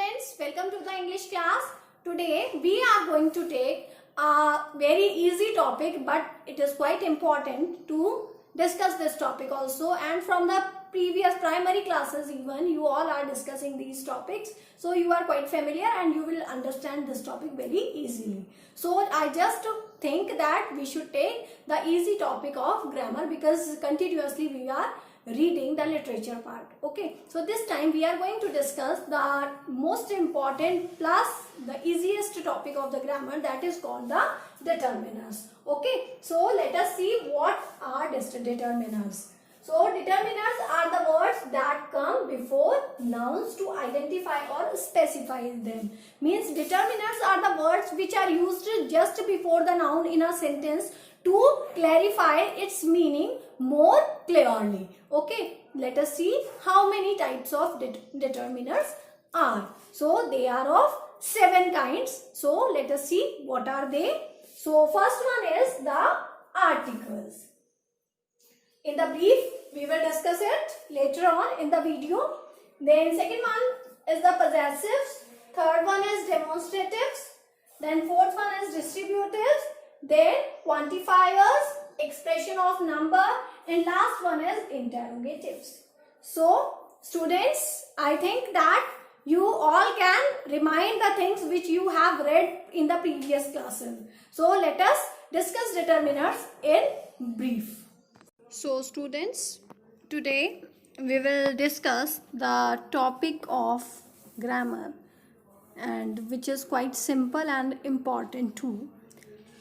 students, welcome to the English class. Today we are going to take a very easy topic, but it is quite important to discuss this topic also, and from the previous primary classes even you all are discussing these topics, so you are quite familiar and you will understand this topic very easily. So I just think that we should take the easy topic of grammar because continuously we are reading the literature part. Okay, so this time we are going to discuss the most important plus the easiest topic of the grammar, that is called the determiners. Okay, so let us see what are determiners. So determiners are the words that come before nouns to identify or specify them. Means determiners are the words which are used just before the noun in a sentence to clarify its meaning more clearly. Okay, let us see how many types of determiners are. So they are of 7 kinds. So let us see what are they. So first one is the articles. In the brief, we will discuss it later on in the video. Then second one is the possessives. Third one is demonstratives. Then fourth one is distributives. Then quantifiers, expression of number, and last one is interrogatives. So students, I think that you all can remind the things which you have read in the previous classes. So let us discuss determiners in brief. So students, today we will discuss the topic of grammar, and which is quite simple and important too.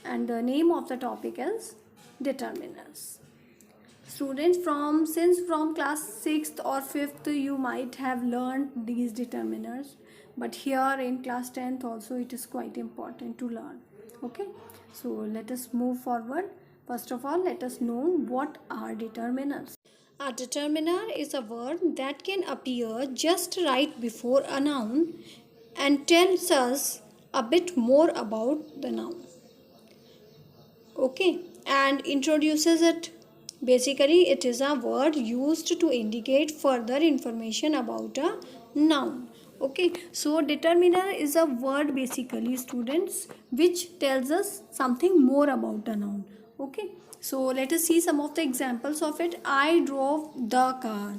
And the name of the topic is determiners. Students, since from class 6th or 5th you might have learned these determiners, but here in class 10th also it is quite important to learn. Okay, so let us move forward. First of all, let us know what are determiners. A determiner is a word that can appear just right before a noun and tells us a bit more about the noun. Okay, and introduces it. Basically, it is a word used to indicate further information about a noun. Okay, so determiner is a word basically, students, which tells us something more about a noun. Okay, so let us see some of the examples of it. I drove the car.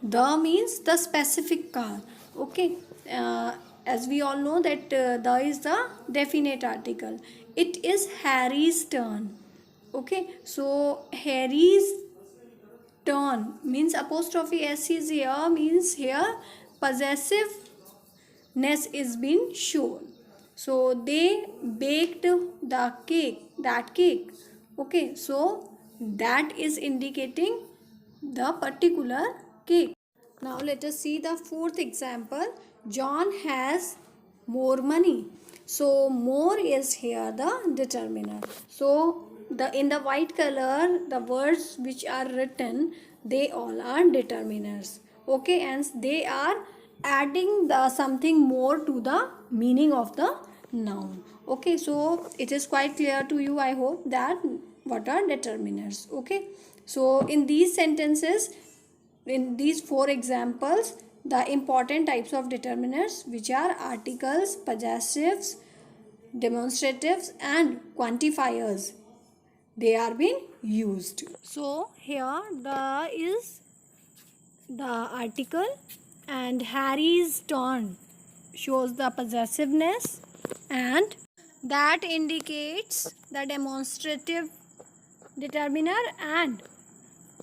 The means the specific car. Okay, as we all know that the is the definite article. It is Harry's turn. Okay, so Harry's turn means apostrophe s is here, means here possessiveness is being shown. So they baked the cake, that cake. Okay, so that is indicating the particular cake. Now let us see the fourth example. John has more money. So more is here the determiner. So in the white color, the words which are written, they all are determiners. Okay, and they are adding the something more to the meaning of the noun. Okay, so it is quite clear to you, I hope, that what are determiners. Okay, so in these sentences, in these 4 examples, the important types of determiners, which are articles, possessives, demonstratives, and quantifiers, they are being used. So here the is the article, and Harry's turn shows the possessiveness, and that indicates the demonstrative determiner, and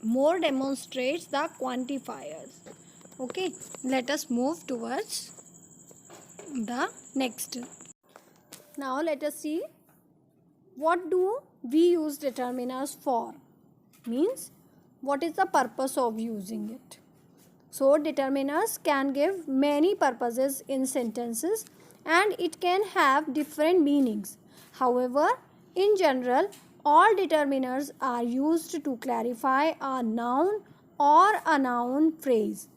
more demonstrates the quantifiers. Okay, let us move towards the next. Now let us see what do we use determiners for, means what is the purpose of using it. So determiners can give many purposes in sentences, and it can have different meanings. However, in general, all determiners are used to clarify a noun or a noun phrase.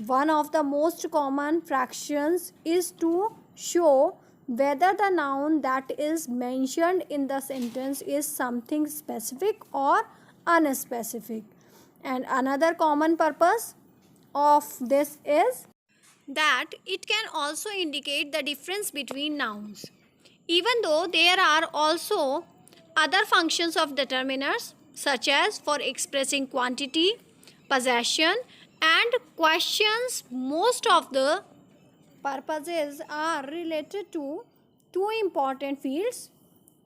One of the most common fractions is to show whether the noun that is mentioned in the sentence is something specific or unspecific. And another common purpose of this is that it can also indicate the difference between nouns. Even though there are also other functions of determiners, such as for expressing quantity, possession, and questions, most of the purposes are related to two important fields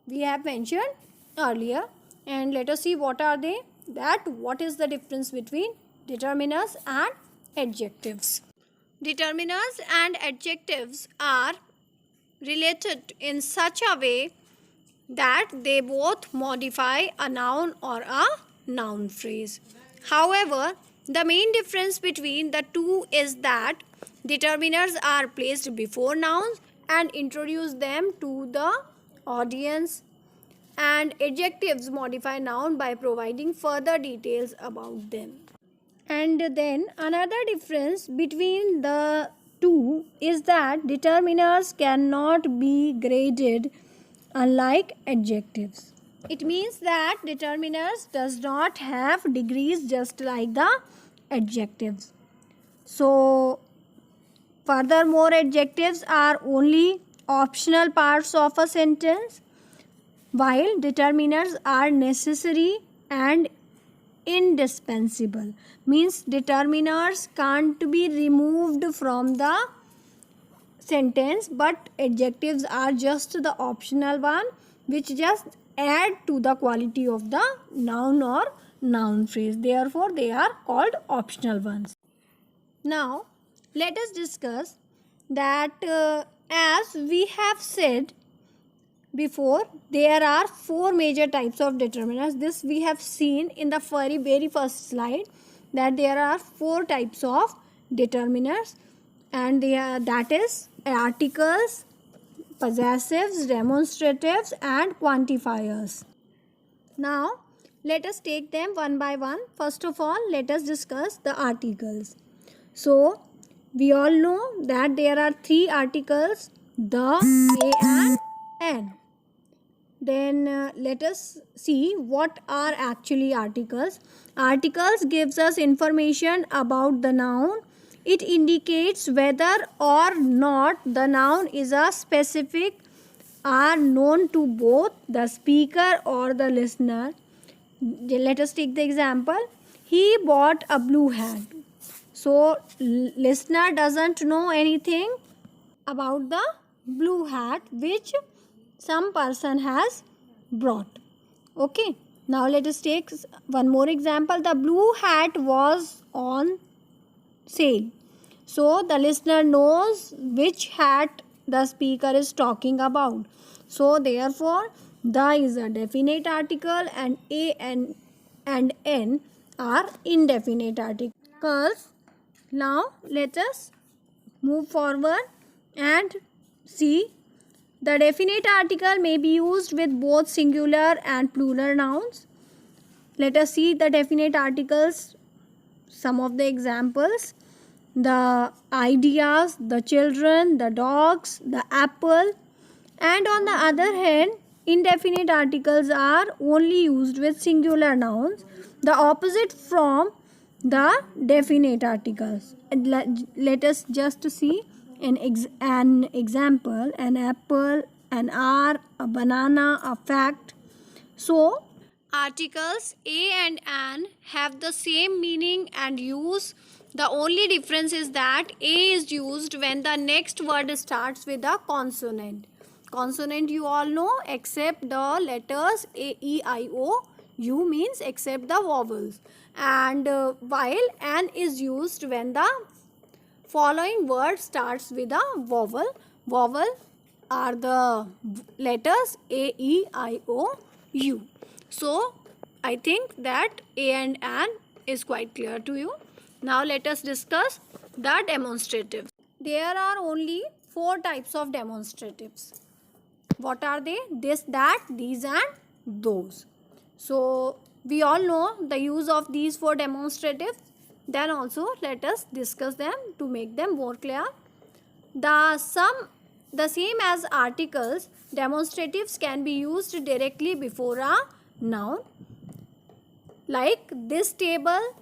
we have mentioned earlier. And let us see what are they. That what is the difference between determiners and adjectives. Determiners and adjectives are related in such a way that they both modify a noun or a noun phrase. However, the main difference between the two is that determiners are placed before nouns and introduce them to the audience, and adjectives modify noun by providing further details about them. And then another difference between the two is that determiners cannot be graded unlike adjectives. It means that determiners does not have degrees just like the adjectives. So furthermore, adjectives are only optional parts of a sentence, while determiners are necessary and indispensable. Means determiners can't be removed from the sentence, but adjectives are just the optional one which just add to the quality of the noun or noun phrase. Therefore, they are called optional ones. Now, let us discuss that as we have said before, there are four major types of determiners. This we have seen in the very first slide, that there are four types of determiners, and they are, that is articles, possessives, demonstratives, and quantifiers. Now let us take them one by one. First of all, let us discuss the articles. So we all know that there are three articles: the, a, and an. Then let us see what are actually articles. Articles gives us information about the noun. It indicates whether or not the noun is a specific, are known to both the speaker or the listener. Let us take the example. He bought a blue hat. So listener doesn't know anything about the blue hat which some person has brought. Okay, now let us take one more example. The blue hat was on sale. So the listener knows which hat the speaker is talking about. So therefore, the is a definite article, and a and n are indefinite articles. Now let us move forward and see. The definite article may be used with both singular and plural nouns. Let us see the definite articles, some of the examples: the ideas, the children, the dogs, the apple. And on the other hand, indefinite articles are only used with singular nouns, the opposite from the definite articles. Let us just see an example: an apple, an hour, a banana, a fact. So articles a and an have the same meaning and use. The only difference is that a is used when the next word starts with a consonant. Consonant you all know, except the letters a, e, I, o, u means except the vowels. And while an is used when the following word starts with a vowel. Vowel are the letters a, e, I, o, u. So I think that a and an is quite clear to you. Now let us discuss the demonstratives. There are only four types of demonstratives. What are they? This, that, these, and those. So we all know the use of these four demonstratives. Then also let us discuss them to make them more clear. The same as articles, demonstratives can be used directly before a noun, like this table,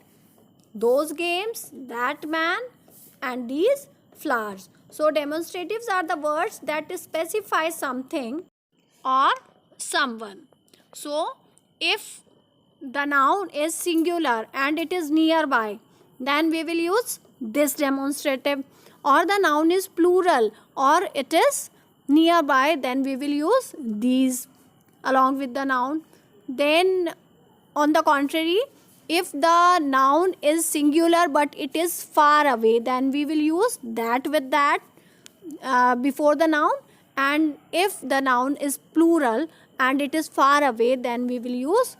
those games, that man, and these flowers. So demonstratives are the words that specify something or someone. So if the noun is singular and it is nearby, then we will use this demonstrative. Or the noun is plural or it is nearby, then we will use these along with the noun. Then on the contrary, if the noun is singular but it is far away, then we will use that with that before the noun. And if the noun is plural and it is far away, then we will use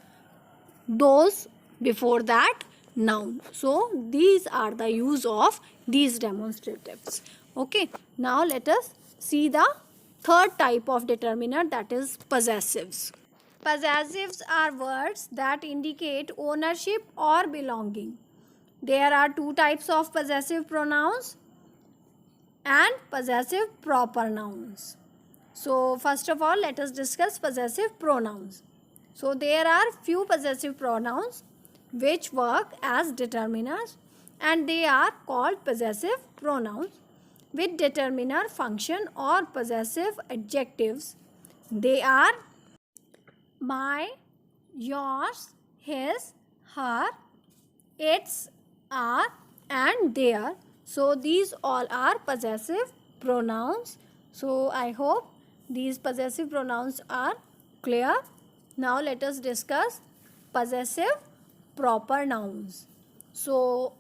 those before that noun. So these are the use of these demonstratives. Okay, now let us see the third type of determiner, that is possessives. Possessives are words that indicate ownership or belonging. There are two types of possessive pronouns and possessive proper nouns. So first of all, let us discuss possessive pronouns. So there are few possessive pronouns which work as determiners, and they are called possessive pronouns with determiner function or possessive adjectives. They are my, yours, his, her, its, our, and their. So these all are possessive pronouns. So I hope these possessive pronouns are clear. Now let us discuss possessive proper nouns. So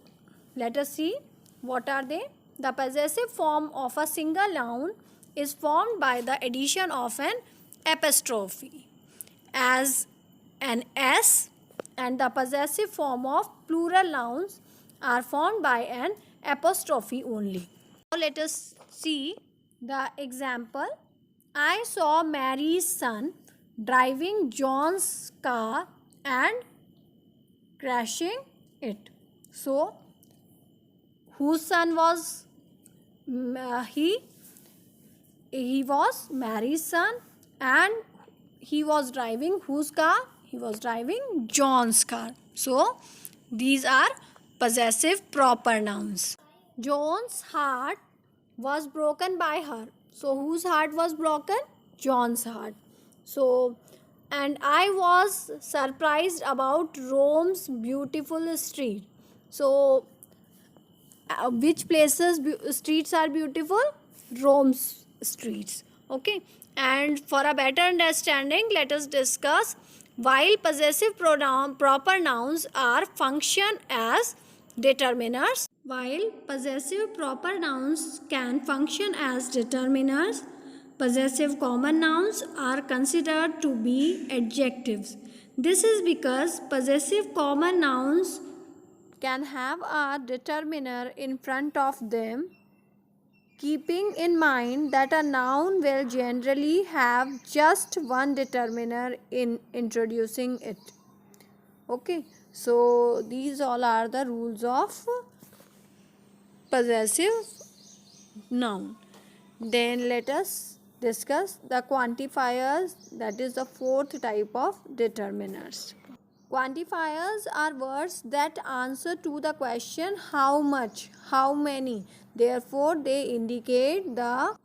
let us see what are they. The possessive form of a single noun is formed by the addition of an apostrophe as an S, and the possessive form of plural nouns are formed by an apostrophe only. Now let us see the example. I saw Mary's son driving John's car and crashing it. So whose son was he? He was Mary's son, and he was driving whose car? He was driving John's car. So these are possessive proper nouns. John's heart was broken by her. So whose heart was broken? John's heart. So, and I was surprised about Rome's beautiful street. So which places streets are beautiful? Rome's streets. Okay, and for a better understanding, let us discuss while possessive proper nouns are function as determiners. While possessive proper nouns can function as determiners, possessive common nouns are considered to be adjectives. This is because possessive common nouns can have a determiner in front of them, keeping in mind that a noun will generally have just one determiner in introducing it. Okay, so these all are the rules of possessive noun. Then let us discuss the quantifiers, that is the fourth type of determiners. Quantifiers are words that answer to the question how much, how many. Therefore, they indicate the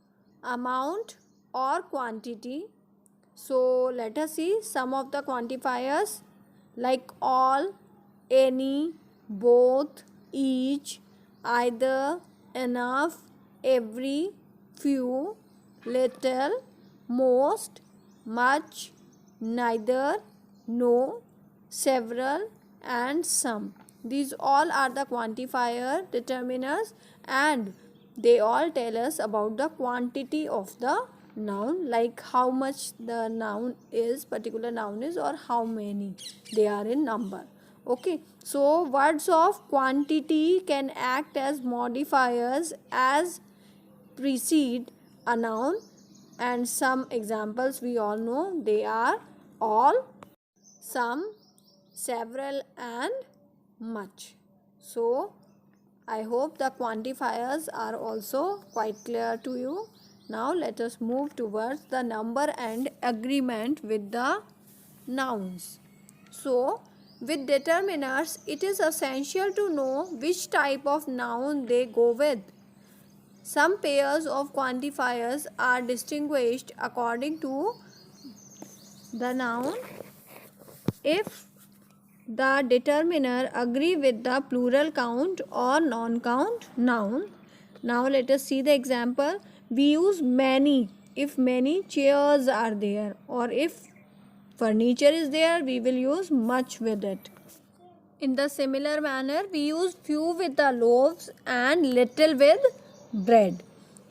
amount or quantity. So, let us see some of the quantifiers like all, any, both, each, either, enough, every, few, little, most, much, neither, no, several, and some. These all are the quantifier determiners, and they all tell us about the quantity of the noun, like how much the noun is, particular noun is, or how many they are in number. Okay, so words of quantity can act as modifiers as precede a noun, and some examples we all know, they are all, some, several, and much. So I hope the quantifiers are also quite clear to you. Now let us move towards the number and agreement with the nouns. So with determiners, it is essential to know which type of noun they go with. Some pairs of quantifiers are distinguished according to the noun if the determiner agree with the plural count or non-count noun. Now let us see the example. We use many if many chairs are there, or if furniture is there, we will use much with it. In the similar manner, we use few with the loaves and little with bread.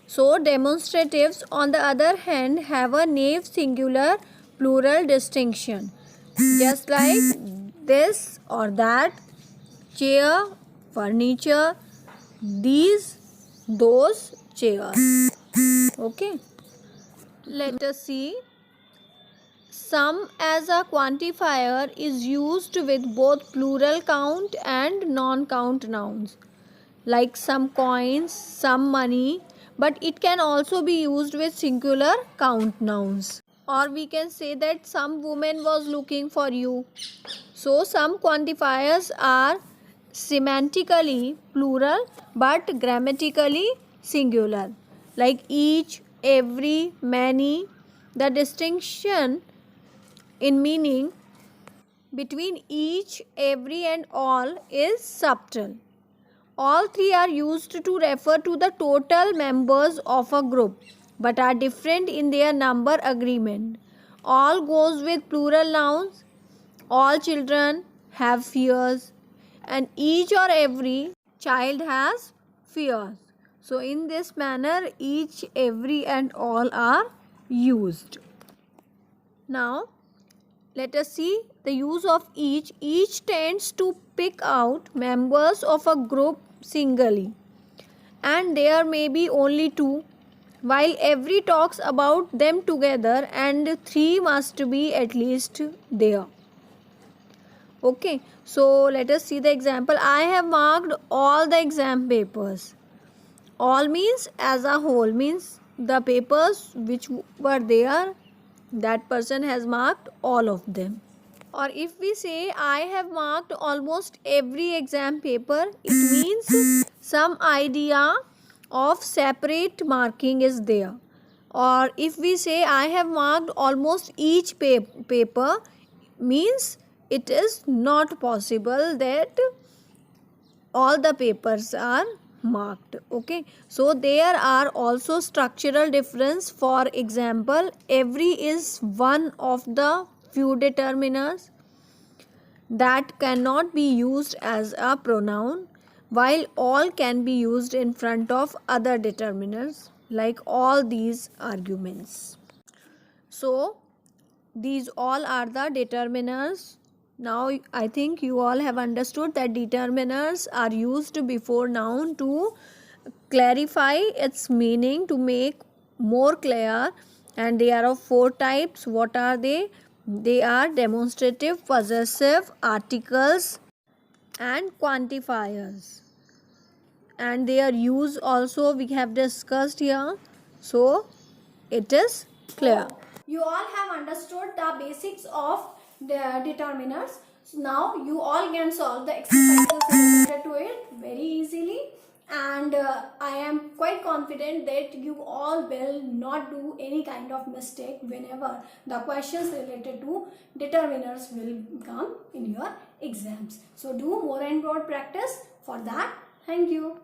So demonstratives on the other hand have a naive singular plural distinction, just like this or that, chair, furniture, these, those chairs. Okay, let us see. Some as a quantifier is used with both plural count and non-count nouns, like some coins, some money, but it can also be used with singular count nouns. Or we can say that some woman was looking for you. So some quantifiers are semantically plural but grammatically singular, like each, every, many. The distinction in meaning between each, every, and all is subtle. All three are used to refer to the total members of a group but are different in their number agreement. All goes with plural nouns. All children have fears, and each or every child has fears. So, in this manner, each, every, and all are used. Now, let us see the use of each. Each tends to pick out members of a group singly, and there may be only two, while every talks about them together, and three must be at least there. Okay, so let us see the example. I have marked all the exam papers. All means as a whole, means the papers which were there, that person has marked all of them. Or if we say I have marked almost every exam paper, it means some idea of separate marking is there. Or if we say I have marked almost each paper, means it is not possible that all the papers are marked. Okay, so there are also structural difference. For example, every is one of the few determiners that cannot be used as a pronoun, while all can be used in front of other determiners, like all these arguments. So these all are the determiners. Now I think you all have understood that determiners are used before noun to clarify its meaning, to make more clear, and they are of four types. What are they? They are demonstrative, possessive, articles, and quantifiers, and their use also we have discussed here, so it is clear. You all have understood the basics of the determiners. So now you all can solve the exercises related to it very easily, and I am quite confident that you all will not do any kind of mistake whenever the questions related to determiners will come in your exams. So do more and more practice for that. Thank you.